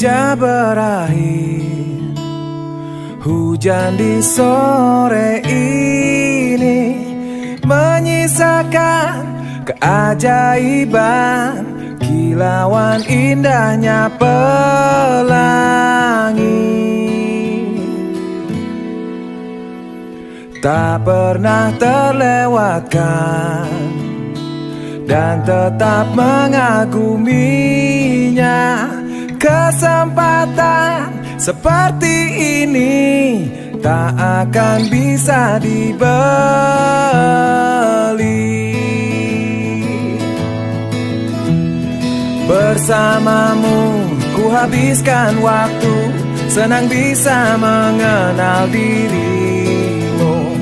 senja berakhir, hujan di sore ini menyisakan keajaiban, kilauan indahnya pelangi. Tak pernah terlewatkan dan tetap mengaguminya. Kesempatan seperti ini tak akan bisa dibeli. Bersamamu ku habiskan waktu, senang bisa mengenal dirimu.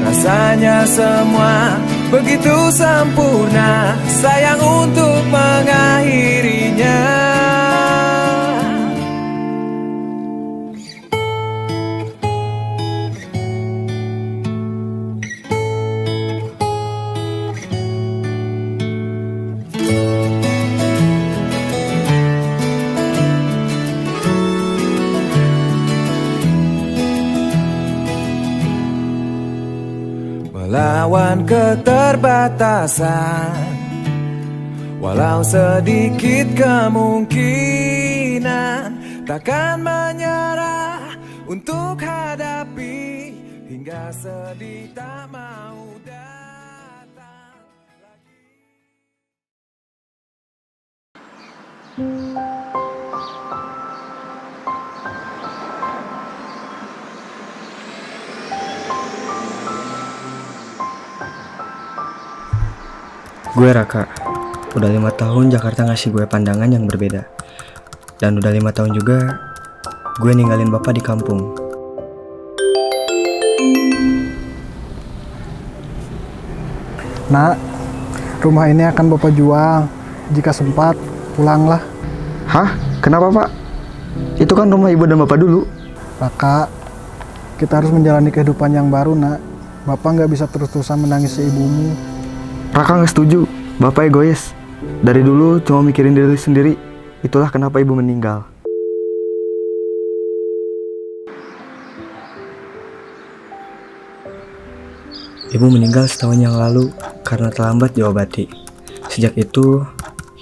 Rasanya semua begitu sempurna, sayang untuk mengakhirinya. Melawan keterbatasan, walau sedikit kemungkinan, takkan menyerah untuk hadapi hingga sedih tak mau datang lagi. Gue Raka, udah 5 tahun Jakarta ngasih gue pandangan yang berbeda. Dan udah 5 tahun juga gue ninggalin bapak di kampung. Nak, rumah ini akan bapak jual. Jika sempat, pulanglah. Hah? Kenapa pak? Itu kan rumah ibu dan bapak dulu. Raka, kita harus menjalani kehidupan yang baru, nak. Bapak nggak bisa terus-terusan menangisi ibumu. Raka gak setuju, bapak egois. Dari dulu cuma mikirin diri sendiri. Itulah kenapa ibu meninggal. Ibu meninggal setahun yang lalu karena terlambat diobati. Sejak itu,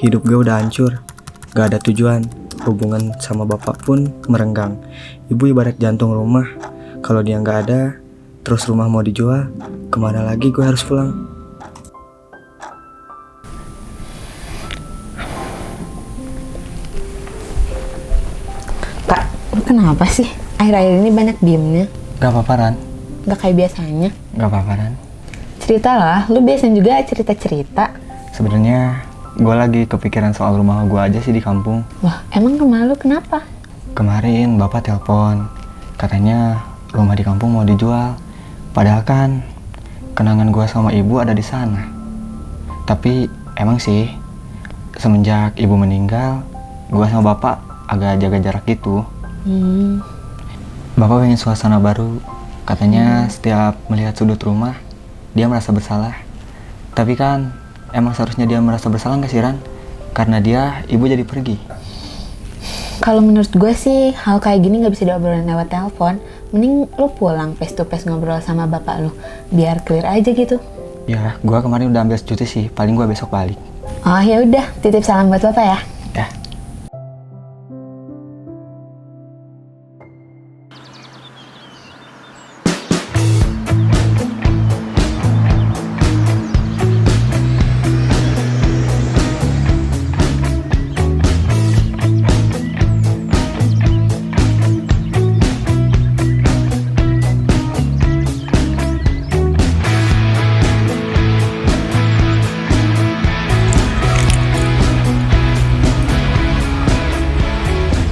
hidup gue udah hancur. Gak ada tujuan, hubungan sama bapak pun merenggang. Ibu ibarat jantung rumah. Kalau dia gak ada, terus rumah mau dijual, kemana lagi gue harus pulang? Kenapa sih akhir-akhir ini banyak diemnya? Gak apa-apa Ran. Gak kayak biasanya. Gak apa-apa Ran. Ceritalah, lu biasanya juga cerita-cerita. Sebenarnya gue lagi kepikiran soal rumah gue aja sih di kampung. Wah, emang rumah lu kenapa? Kemarin bapak telepon, katanya rumah di kampung mau dijual. Padahal kan kenangan gue sama ibu ada di sana. Tapi emang sih semenjak ibu meninggal, gue sama bapak agak jaga jarak gitu. Bapak pengen suasana baru. Katanya setiap melihat sudut rumah, dia merasa bersalah. Tapi kan, emang seharusnya dia merasa bersalah gak sih Ran? Karena dia, ibu jadi pergi. Kalau menurut gue sih, hal kayak gini gak bisa diobrolin lewat telepon. Mending lu pulang face to face ngobrol sama bapak lu, biar clear aja gitu. Ya, gue kemarin udah ambil cuti sih. Paling gue besok balik. Oh ya udah, titip salam buat bapak ya. Ya.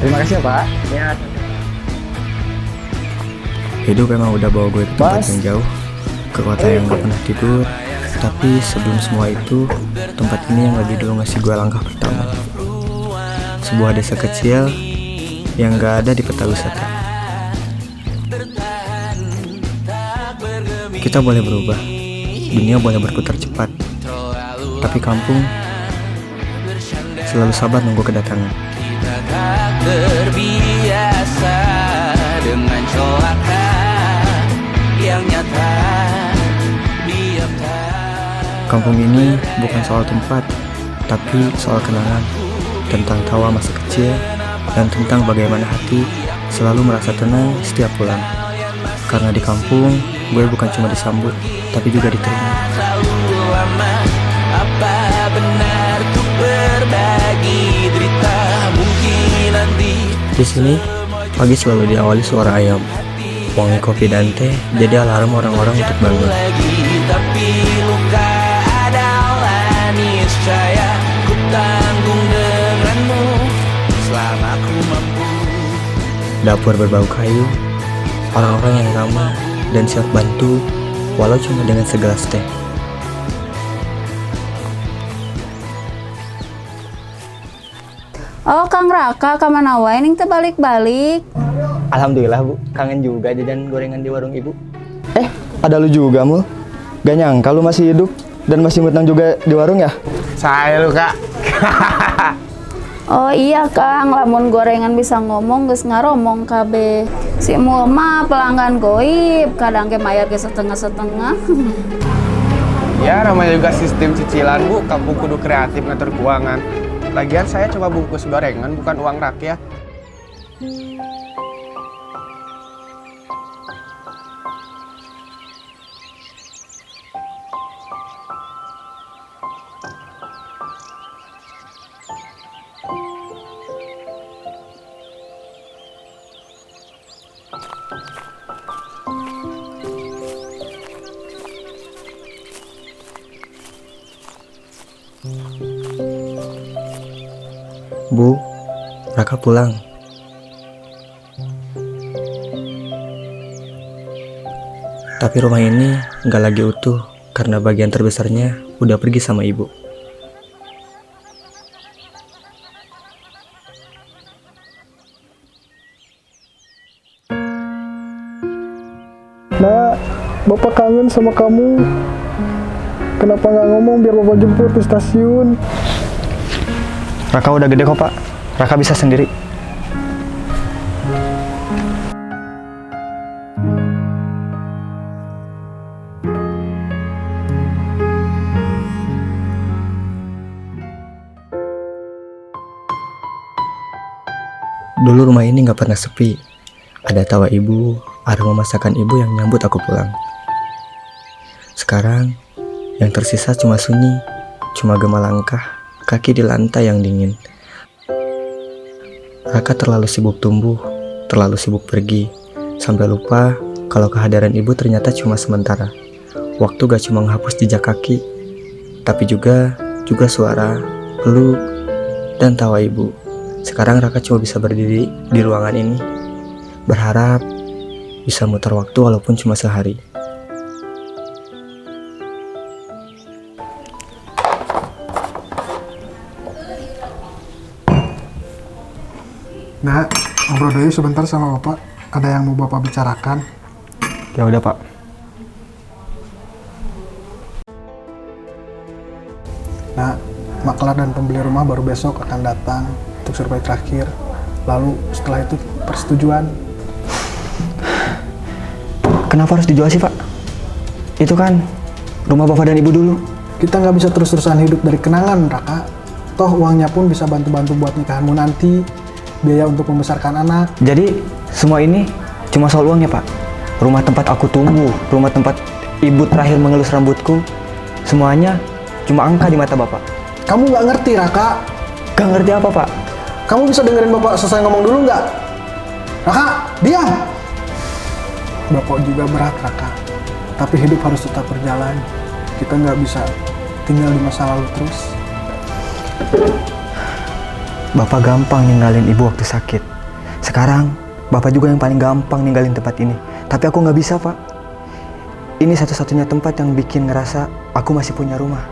Terima kasih ya, Pak. Ya. Hidup emang udah bawa gue ke tempat yang jauh, ke kota yang gak pernah tidur. Tapi sebelum semua itu, tempat ini yang lebih dulu ngasih gue langkah pertama. Sebuah desa kecil yang gak ada di peta wisata. Kita boleh berubah, dunia boleh berputar cepat, tapi kampung selalu sabar nunggu kedatangan. Kampung ini bukan soal tempat, tapi soal kenangan, tentang tawa masa kecil, dan tentang bagaimana hati selalu merasa tenang setiap pulang. Karena di kampung, gue bukan cuma disambut, tapi juga diterima. Apa benar ku berbagi derita mungkin nanti. Di sini, pagi selalu diawali suara ayam. Wangi kopi dan teh jadi alarm orang-orang untuk bangun. Tapi luka adalah niscaya ku tanggung denganmu selama ku mampu. Dapur berbau kayu, orang-orang yang ramah dan siap bantu, walau cuma dengan segelas teh. Oh, Kang Raka, kamana wae ning teu balik-balik? Alhamdulillah Bu, kangen juga jajan gorengan di warung ibu. Ada lu juga Mul? Gak nyangka lu masih hidup dan masih ngutang juga di warung ya? Saya lu kak. Oh iya Kang, lamun gorengan bisa ngomong geus ngaromong kabeh. Si Mul mah pelanggan goib, kadang ge mayar ge setengah-setengah. Ya namanya juga sistem cicilan Bu, kampung kudu kreatif ngatur keuangan. Lagian saya cuma bungkus gorengan bukan uang rakyat. Bu, Raka pulang. Tapi rumah ini nggak lagi utuh karena bagian terbesarnya udah pergi sama ibu. Nak, Bapak kangen sama kamu. Kenapa nggak ngomong biar Bapak jemput di stasiun? Raka udah gede kok Pak, Raka bisa sendiri. Dulu rumah ini gak pernah sepi. Ada tawa ibu, aroma masakan ibu yang nyambut aku pulang. Sekarang, yang tersisa cuma sunyi, cuma gema langkah, kaki di lantai yang dingin. Raka terlalu sibuk tumbuh, terlalu sibuk pergi, sampai lupa kalau kehadiran ibu ternyata cuma sementara. Waktu gak cuma menghapus jejak kaki, tapi juga suara, peluk, dan tawa ibu. Sekarang Raka cuma bisa berdiri di ruangan ini, berharap bisa muter waktu walaupun cuma sehari. Nah, ngobrol dulu sebentar sama Bapak. Ada yang mau Bapak bicarakan. Ya udah Pak. Nah, maklar dan pembeli rumah baru besok akan datang untuk survei terakhir. Lalu setelah itu persetujuan. Kenapa harus dijual sih Pak? Itu kan rumah Bapak dan Ibu dulu. Kita nggak bisa terus-terusan hidup dari kenangan, Raka. Toh uangnya pun bisa bantu-bantu buat nikahanmu nanti, biaya untuk membesarkan anak. Jadi semua ini cuma soal uangnya Pak. Rumah tempat aku tumbuh, rumah tempat Ibu terakhir mengelus rambutku, semuanya cuma angka di mata Bapak. Kamu nggak ngerti, Raka. Gak ngerti apa Pak? Kamu bisa dengerin Bapak selesai ngomong dulu nggak? Raka, diam! Bapak juga berat, Raka. Tapi hidup harus tetap berjalan. Kita nggak bisa tinggal di masa lalu terus. Bapak gampang ninggalin Ibu waktu sakit. Sekarang, Bapak juga yang paling gampang ninggalin tempat ini. Tapi aku nggak bisa, Pak. Ini satu-satunya tempat yang bikin ngerasa aku masih punya rumah.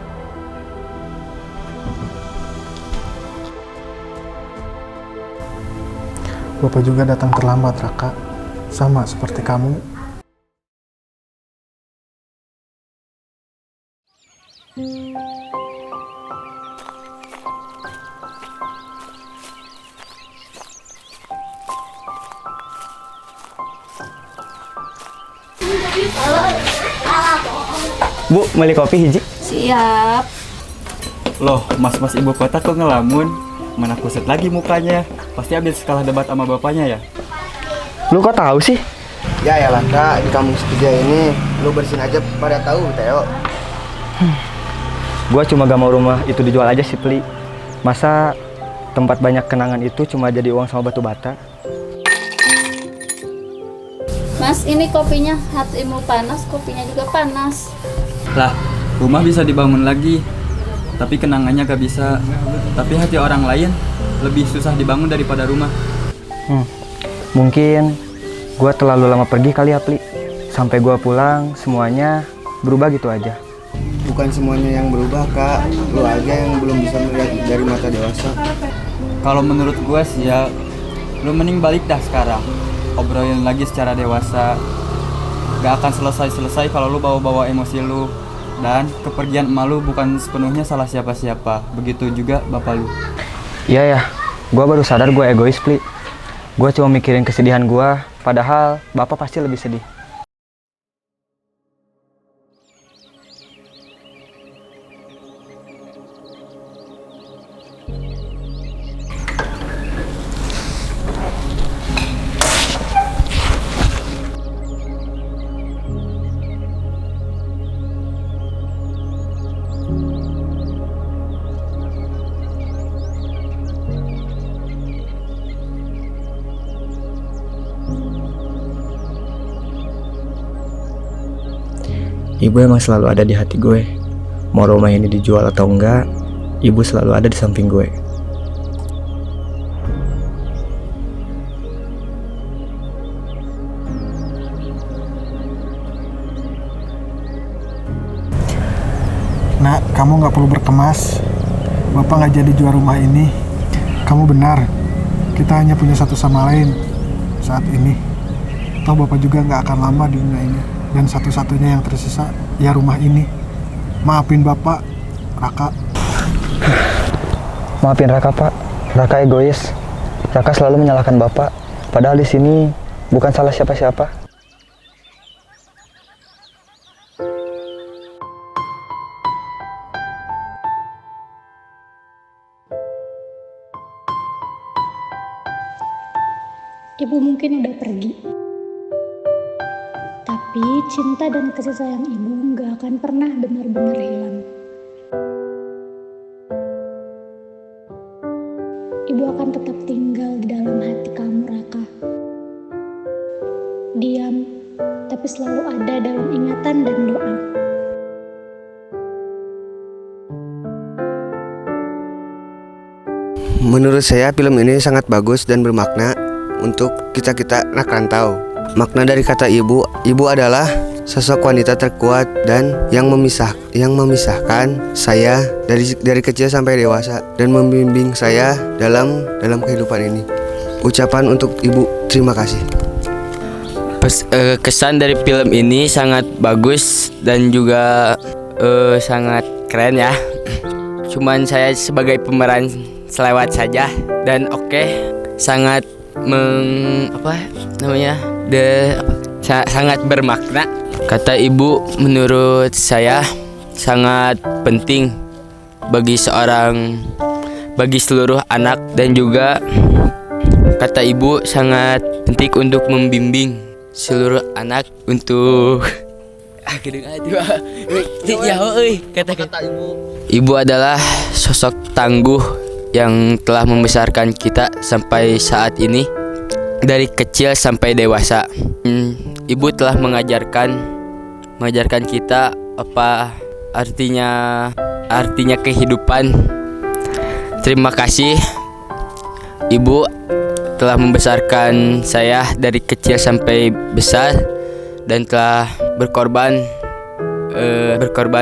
Bapak juga datang terlambat, Raka. Sama seperti kamu. Bu, beli kopi hiji? Siap. Loh, mas-mas ibu kota kok ngelamun? Mana kuset lagi mukanya? Pasti habis kalah debat sama bapaknya ya? Lu kok tahu sih? Ya lah kak, di kampung Setia ini lu bersihin aja pada tahu Teo. Gua cuma gak mau rumah itu dijual aja sih, Pli. Masa tempat banyak kenangan itu cuma jadi uang sama batu bata? Mas, ini kopinya. Hatimu panas, kopinya juga panas. Lah, rumah bisa dibangun lagi, tapi kenangannya gak bisa. Tapi hati orang lain lebih susah dibangun daripada rumah. Mungkin gua terlalu lama pergi kali ya, Pli. Sampai gua pulang semuanya berubah gitu aja. Bukan semuanya yang berubah kak, lu aja yang belum bisa melihat dari mata dewasa. Kalau menurut gue sih ya, lu mending balik dah sekarang. Obrolin lagi secara dewasa. Gak akan selesai-selesai kalau lu bawa-bawa emosi lu. Dan kepergian emak lu bukan sepenuhnya salah siapa-siapa. Begitu juga bapak lu. Iya ya, gua baru sadar gua egois, Pli. Gua cuma mikirin kesedihan gua, padahal bapak pasti lebih sedih. Ibu emang selalu ada di hati gue. Mau rumah ini dijual atau enggak, ibu selalu ada di samping gue. Nak, kamu nggak perlu berkemas. Bapak nggak jadi jual rumah ini. Kamu benar. Kita hanya punya satu sama lain saat ini. Toh Bapak juga nggak akan lama di dunia ini. Dan satu-satunya yang tersisa ya rumah ini. Maafin Bapak, Raka. Maafin Raka, Pak. Raka egois. Raka selalu menyalahkan Bapak. Padahal di sini bukan salah siapa-siapa. Ibu mungkin udah pergi, tapi cinta dan kasih sayang ibu gak akan pernah benar-benar hilang. Ibu akan tetap tinggal di dalam hati kamu, Raka. Diam, tapi selalu ada dalam ingatan dan doa. Menurut saya film ini sangat bagus dan bermakna untuk kita anak rantau. Makna dari kata ibu adalah sosok wanita terkuat dan yang memisahkan saya dari kecil sampai dewasa dan membimbing saya dalam kehidupan ini. Ucapan untuk ibu, terima kasih. Kesan dari film ini sangat bagus dan juga sangat keren ya. Cuman saya sebagai pemeran selewat saja dan sangat sangat bermakna. Kata ibu menurut saya sangat penting bagi seluruh anak, dan juga kata ibu sangat penting untuk membimbing seluruh anak untuk Ibu adalah sosok tangguh yang telah membesarkan kita sampai saat ini, dari kecil sampai dewasa. Ibu telah mengajarkan kita apa artinya kehidupan. Terima kasih Ibu telah membesarkan saya dari kecil sampai besar dan telah berkorban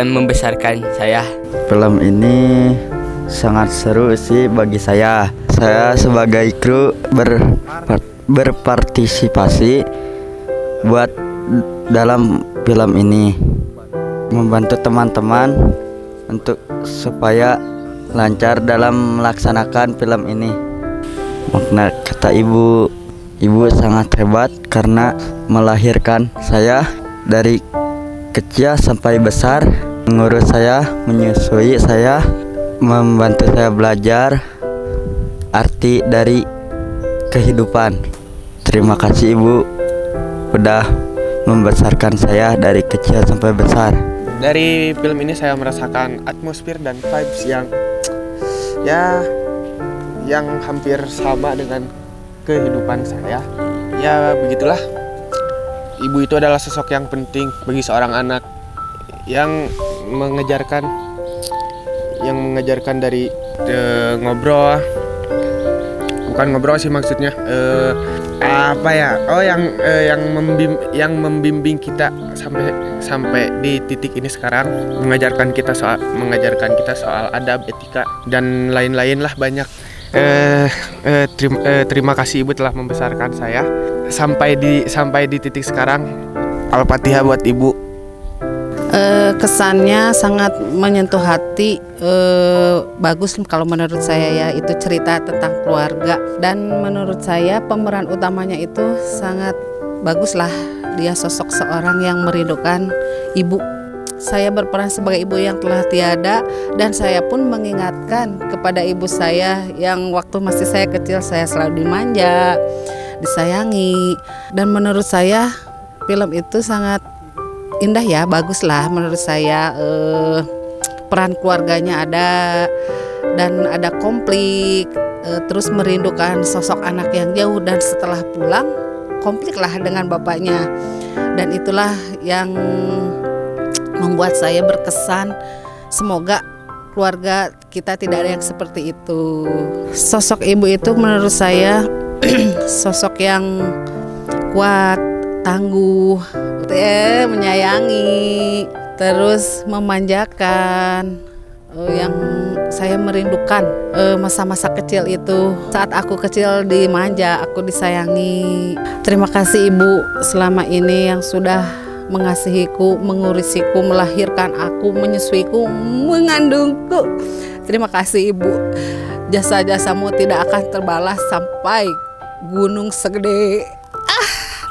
membesarkan saya. Film ini sangat seru sih bagi saya. Saya sebagai kru berpartisipasi buat dalam film ini, membantu teman-teman untuk supaya lancar dalam melaksanakan film ini. Makna kata ibu sangat hebat karena melahirkan saya dari kecil sampai besar mengurus saya, menyusui saya, membantu saya belajar arti dari kehidupan. Terima kasih Ibu udah membesarkan saya dari kecil sampai besar. Dari film ini saya merasakan atmosfer dan vibes yang hampir sama dengan kehidupan saya. Ya begitulah. Ibu itu adalah sosok yang penting bagi seorang anak yang mengajarkan dari ngobrol, bukan ngobrol sih maksudnya, yang membimbing kita sampai di titik ini sekarang, mengajarkan kita soal adab, etika dan lain-lain lah banyak. Terima kasih Ibu telah membesarkan saya sampai di titik sekarang. Al-Fatihah buat Ibu. Kesannya sangat menyentuh hati, bagus kalau menurut saya ya, itu cerita tentang keluarga, dan menurut saya pemeran utamanya itu sangat bagus lah, dia sosok seorang yang merindukan ibu. Saya berperan sebagai ibu yang telah tiada, dan saya pun mengingatkan kepada ibu saya yang waktu masih saya kecil saya selalu dimanja, disayangi, dan menurut saya film itu sangat indah ya, bagus lah menurut saya. Peran keluarganya ada, dan ada konflik, terus merindukan sosok anak yang jauh, dan setelah pulang konflik lah dengan bapaknya, dan itulah yang membuat saya berkesan. Semoga keluarga kita tidak ada yang seperti itu. Sosok ibu itu menurut saya sosok yang kuat, tangguh, menyayangi, terus memanjakan, yang saya merindukan masa-masa kecil itu. Saat aku kecil dimanja, aku disayangi. Terima kasih Ibu selama ini yang sudah mengasihiku, mengurusiku, melahirkan aku, menyusuiku, mengandungku. Terima kasih Ibu. Jasa-jasamu tidak akan terbalas sampai gunung segede,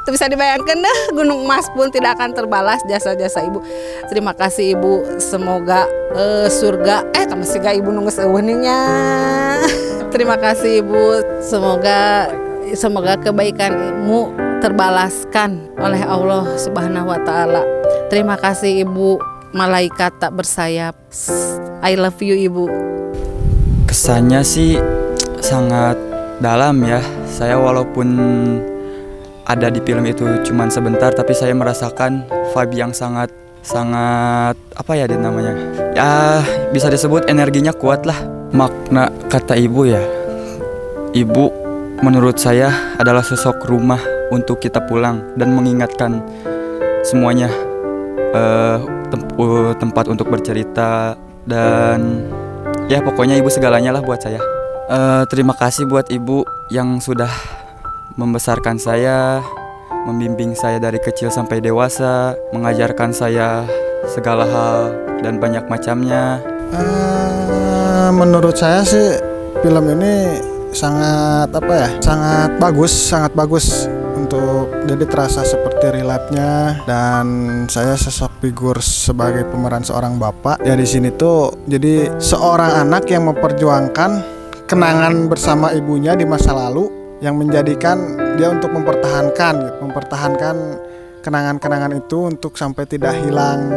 itu bisa dibayangkan dah, gunung emas pun tidak akan terbalas jasa-jasa Ibu. Terima kasih Ibu. Semoga surga masih gak Ibu nunggu seweningnya. Terima kasih Ibu. Semoga kebaikanmu terbalaskan oleh Allah Subhanahu wa taala. Terima kasih Ibu, malaikat tak bersayap. I love you Ibu. Kesannya sih sangat dalam ya. Saya walaupun ada di film itu cuman sebentar, tapi saya merasakan vibe yang sangat apa ya namanya, ya bisa disebut energinya kuat lah. Makna kata ibu ya, ibu menurut saya adalah sosok rumah untuk kita pulang dan mengingatkan semuanya, tempat untuk bercerita, dan ya pokoknya ibu segalanya lah buat saya. Terima kasih buat ibu yang sudah membesarkan saya, membimbing saya dari kecil sampai dewasa, mengajarkan saya segala hal dan banyak macamnya. Menurut saya sih film ini sangat bagus untuk jadi terasa seperti relate-nya, dan saya sosok figur sebagai pemeran seorang bapak. Ya di sini tuh jadi seorang anak yang memperjuangkan kenangan bersama ibunya di masa lalu, yang menjadikan dia untuk mempertahankan kenangan-kenangan itu untuk sampai tidak hilang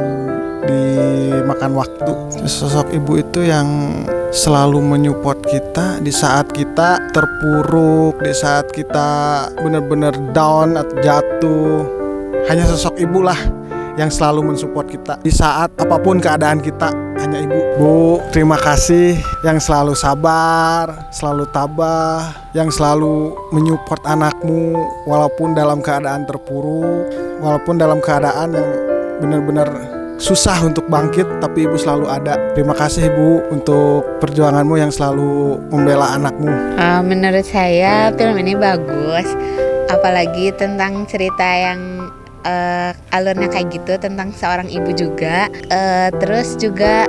dimakan waktu. Sosok ibu itu yang selalu menyupport kita di saat kita terpuruk, di saat kita benar-benar down atau jatuh. Hanya sosok ibu lah yang selalu mensupport kita di saat apapun keadaan kita. Hanya ibu. Bu, terima kasih yang selalu sabar, selalu tabah, yang selalu menyupport anakmu walaupun dalam keadaan terpuruk, walaupun dalam keadaan yang benar-benar susah untuk bangkit, tapi ibu selalu ada. Terima kasih Ibu untuk perjuanganmu yang selalu membela anakmu. Menurut saya film ini bagus, apalagi tentang cerita yang alurnya kayak gitu, tentang seorang ibu juga. Terus juga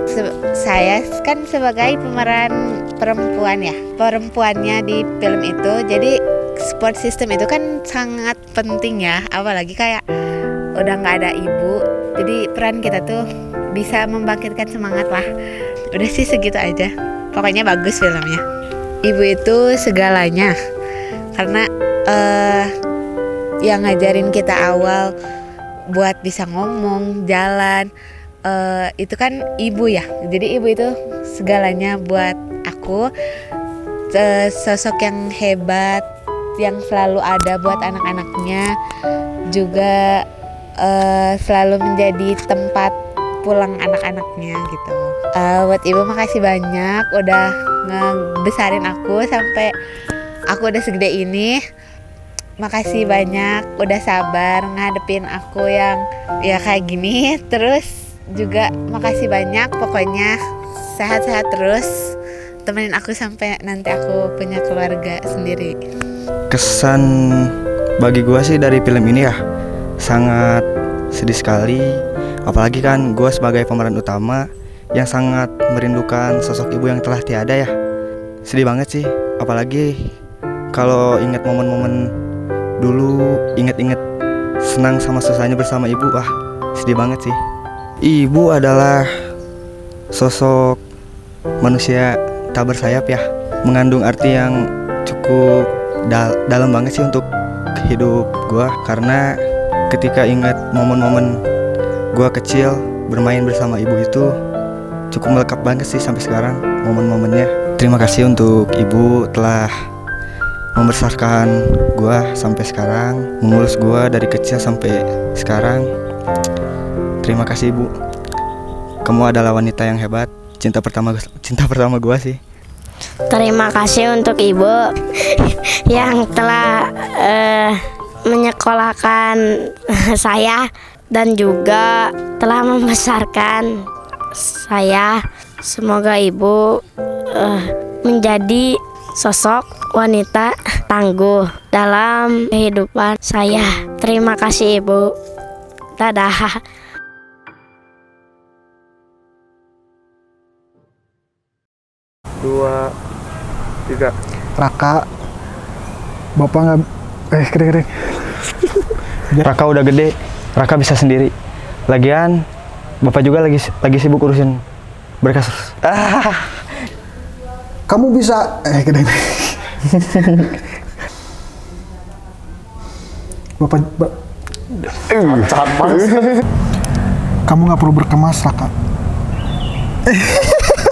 saya kan sebagai pemeran perempuannya di film itu, jadi support system itu kan sangat penting ya, apalagi kayak udah nggak ada ibu, jadi peran kita tuh bisa membangkitkan semangat lah. Udah sih segitu aja. Pokoknya bagus filmnya. Ibu itu segalanya. Karena yang ngajarin kita awal buat bisa ngomong, jalan, itu kan ibu ya. Jadi ibu itu segalanya buat aku. Sosok yang hebat, yang selalu ada buat anak-anaknya, juga selalu menjadi tempat pulang anak-anaknya gitu. Buat ibu makasih banyak udah ngebesarin aku sampai aku udah segede ini. Makasih banyak udah sabar ngadepin aku yang ya kayak gini. Terus juga makasih banyak, pokoknya sehat-sehat terus, temenin aku sampai nanti aku punya keluarga sendiri. Kesan bagi gue sih dari film ini ya sangat sedih sekali. Apalagi kan gue sebagai pemeran utama yang sangat merindukan sosok ibu yang telah tiada ya. Sedih banget sih. Apalagi kalau ingat momen-momen dulu, inget-inget senang sama susahnya bersama ibu. Wah, sedih banget sih. Ibu adalah sosok manusia tak bersayap ya, mengandung arti yang cukup dalam banget sih untuk hidup gue. Karena ketika ingat momen-momen gue kecil bermain bersama ibu itu cukup melekat banget sih sampai sekarang momen-momennya. Terima kasih untuk ibu telah membesarkan gue sampai sekarang, mengurus gue dari kecil sampai sekarang. Terima kasih ibu. Kamu adalah wanita yang hebat, cinta pertama gue sih. Terima kasih untuk ibu yang telah menyekolahkan saya dan juga telah membesarkan saya. Semoga ibu menjadi sosok wanita tangguh dalam kehidupan saya. Terima kasih ibu. Dadah. 2, 3. Raka, bapak nggak kering. Raka udah gede, Raka bisa sendiri. Lagian bapak juga lagi sibuk urusin berkas. Kamu bisa kering. Bapak kamu nggak perlu berkemas, Raka.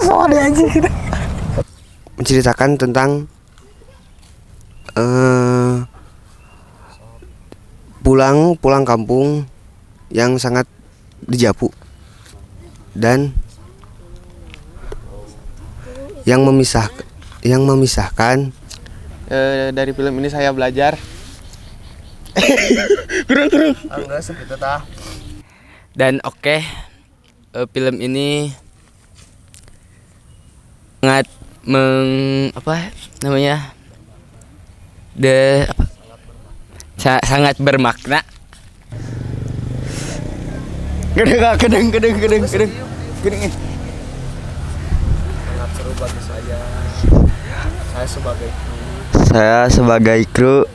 Soalnya aja gitu. Menceritakan tentang pulang kampung yang sangat dijapu dan yang memisahkan. Dari film ini saya belajar. Dan oke, film ini sangat sangat bermakna. Gedeng. Sangat seru bagi saya. Saya sebagai Saya sebagai kru